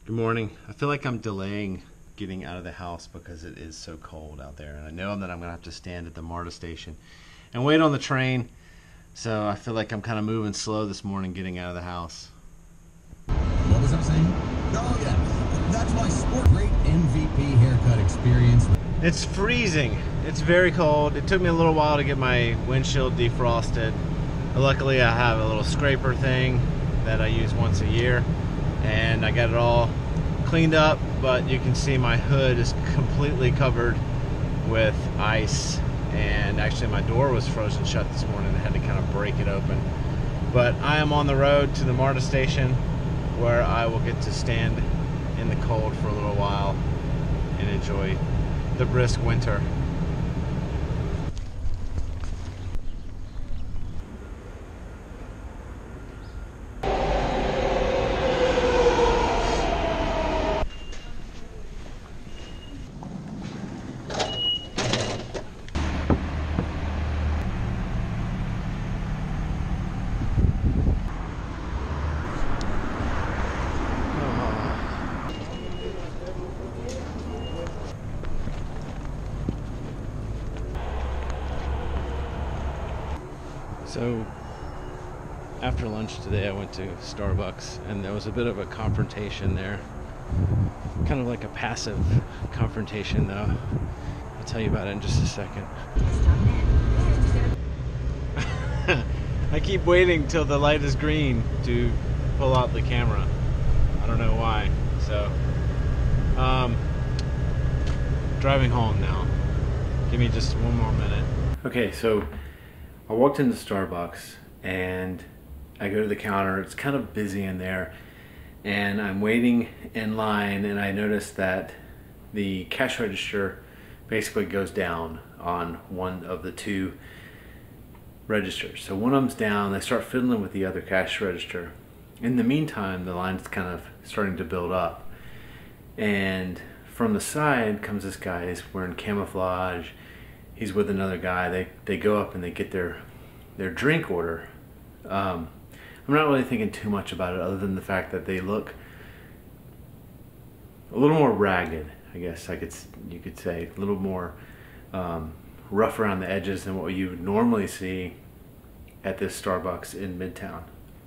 Good morning. I feel like I'm delaying getting out of the house because it is so cold out there. And I know that I'm going to have to stand at the MARTA station and wait on the train. So I feel like I'm kind of moving slow this morning getting out of the house. What was I saying? Oh, yeah. That's my sport. Great MVP haircut experience. It's freezing. It's very cold. It took me a little while to get my windshield defrosted. Luckily, I have a little scraper thing that I use once a year. And I got it all cleaned up, but you can see my hood is completely covered with ice, and actually my door was frozen shut this morning. I had to kind of break it open. But I am on the road to the MARTA station where I will get to stand in the cold for a little while and enjoy the brisk winter. So after lunch today, I went to Starbucks, and there was a bit of a confrontation there. Kind of like a passive confrontation, though. I'll tell you about it in just a second. I keep waiting till the light is green to pull out the camera. I don't know why. So, driving home now. Give me just one more minute. Okay, so I walked into Starbucks and I go to the counter. It's kind of busy in there, and I'm waiting in line, and I noticed that the cash register basically goes down on one of the two registers. So one of them's down. They start fiddling with the other cash register. In the meantime, the line's kind of starting to build up, and from the side comes this guy. He's wearing camouflage. He's with another guy. They go up and they get their drink order. I'm not really thinking too much about it, other than the fact that they look a little more ragged, I guess you could say, a little more rough around the edges than what you would normally see at this Starbucks in Midtown.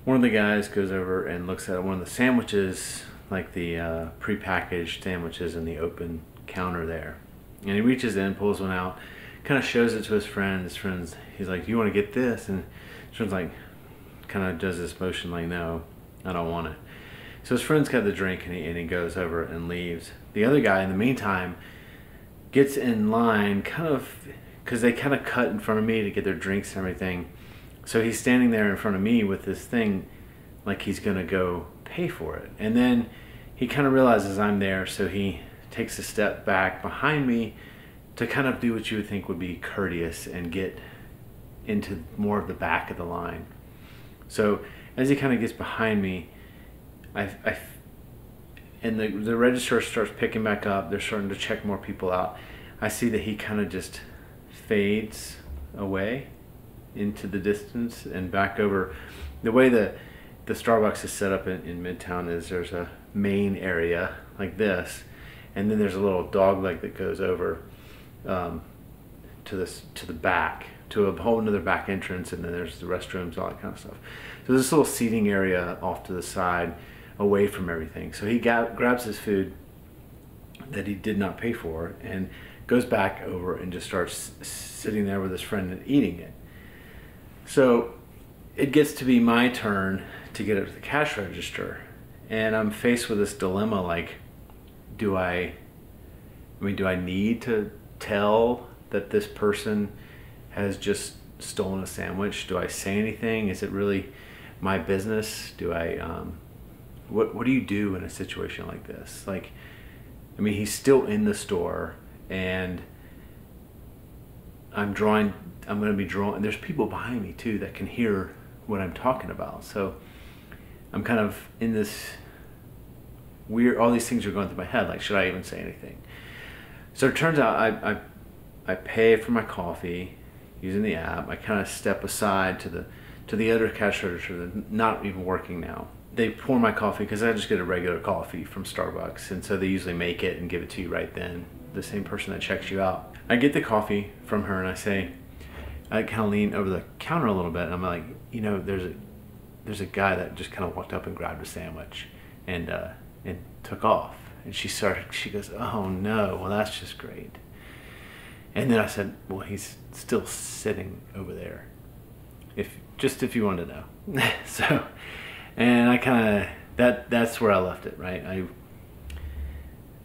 One of the guys goes over and looks at one of the sandwiches, like the pre-packaged sandwiches in the open counter there, and he reaches in, pulls one out, kind of shows it to his friend. He's like, "You want to get this?" And his friend's like, kind of does this motion like, "No, I don't want it." So his friend's got the drink, and he goes over and leaves. The other guy, in the meantime, gets in line, kind of, because they kind of cut in front of me to get their drinks and everything. So he's standing there in front of me with this thing, like he's gonna go pay for it. And then he kind of realizes I'm there, so he takes a step back behind me to kind of do what you would think would be courteous and get into more of the back of the line. So as he kind of gets behind me, and the register starts picking back up, they're starting to check more people out. I see that he kind of just fades away into the distance and back over. The way the Starbucks is set up in Midtown is there's a main area like this, and then there's a little dog leg that goes over to the back, to a whole another back entrance, and then there's the restrooms, all that kind of stuff. So there's this little seating area off to the side, away from everything. So he grabs his food that he did not pay for and goes back over and just starts sitting there with his friend and eating it. So it gets to be my turn to get up to the cash register, and I'm faced with this dilemma, like, do I need to tell that this person has just stolen a sandwich? Do I say anything? Is it really my business? Do I what do you do in a situation like this? Like, I mean, he's still in the store, and I'm going to be drawing. There's people behind me too that can hear what I'm talking about. So I'm kind of in this weird, all these things are going through my head. Like, should I even say anything? So it turns out I pay for my coffee using the app. I kind of step aside to to the other cash register that's not even working now. They pour my coffee, because I just get a regular coffee from Starbucks, and so they usually make it and give it to you right then, the same person that checks you out. I get the coffee from her and I kind of lean over the counter a little bit, and I'm like, you know, there's a guy that just kind of walked up and grabbed a sandwich and took off. And she goes, oh no, well that's just great. And then I said, well, he's still sitting over there, if you wanted to know. So, and I kind of, that's where I left it, right?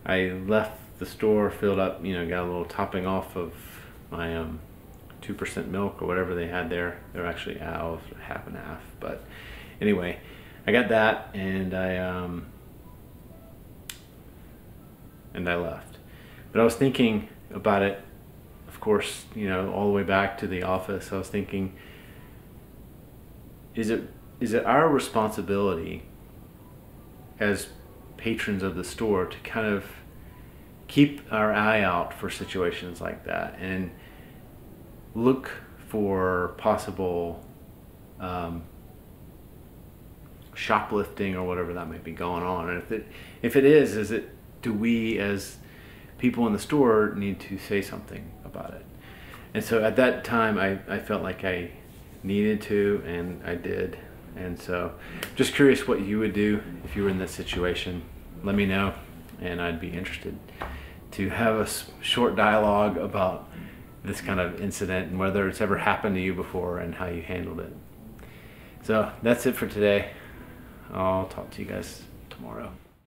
I left the store, filled up, you know, got a little topping off of my 2% milk or whatever they had there. They're actually out of half and half, but anyway, I got that, and I left. But I was thinking about it, of course, you know, all the way back to the office. I was thinking, is it our responsibility as patrons of the store to kind of keep our eye out for situations like that and look for possible shoplifting or whatever that might be going on? And if it is do we as people in the store need to say something about it? And so at that time I felt like I needed to, and I did. And so just curious what you would do if you were in that situation. Let me know, and I'd be interested to have a short dialogue about this kind of incident and whether it's ever happened to you before and how you handled it. So that's it for today. I'll talk to you guys tomorrow.